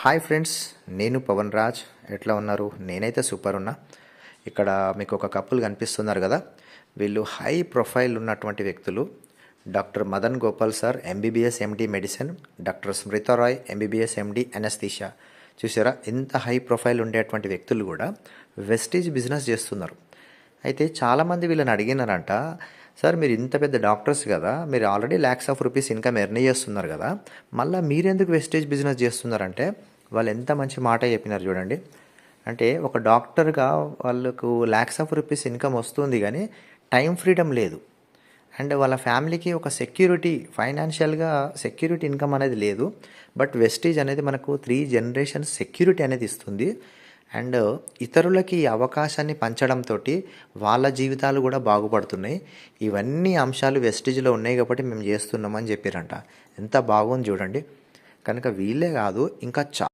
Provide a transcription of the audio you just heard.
Hi friends, నేను పవన్ రాజ్. ఎట్లా ఉన్నారు? నేనైతే సూపర్ ఉన్నా. ఇక్కడ మీకు ఒక కపుల్ కనిపిస్తున్నారు కదా, వీళ్ళు హై ప్రొఫైల్ ఉన్నటువంటి వ్యక్తులు. Doctor Madan Gopal sir MBBS MD medicine, doctor Smrita Rai MBBS MD anaesthesia. చూసారా, ఇంత హై ప్రొఫైల్ ఉండేటువంటి వ్యక్తులు కూడా వెస్టీజ్ బిజినెస్ చేస్తున్నారు. అయితే చాలామంది వీళ్ళని అడిగినారంట, సార్ మీరు ఇంత పెద్ద డాక్టర్స్ కదా, మీరు already lakhs of rupees income earn చేస్తున్నారు కదా, మళ్ళీ మీరెందుకు వెస్టేజ్ బిజినెస్ చేస్తున్నారంటే వాళ్ళు ఎంత మంచి మాట చెప్పినారు చూడండి. అంటే ఒక డాక్టర్గా వాళ్ళకు ల్యాక్స్ ఆఫ్ రూపీస్ ఇన్కమ్ వస్తుంది కానీ టైం ఫ్రీడమ్ లేదు. అండ్ వాళ్ళ ఫ్యామిలీకి ఒక సెక్యూరిటీ, ఫైనాన్షియల్గా సెక్యూరిటీ ఇన్కమ్ అనేది లేదు. బట్ వెస్టీజ్ అనేది మనకు 3 జనరేషన్స్ సెక్యూరిటీ అనేది ఇస్తుంది. అండ్ ఇతరులకి ఈ అవకాశాన్ని పంచడంతో వాళ్ళ జీవితాలు కూడా బాగుపడుతున్నాయి. ఇవన్నీ అంశాలు వెస్టీజ్లో ఉన్నాయి కాబట్టి మేము చేస్తున్నామని చెప్పారంట. ఎంత బాగుంది చూడండి. కనుక వీళ్ళే కాదు, ఇంకా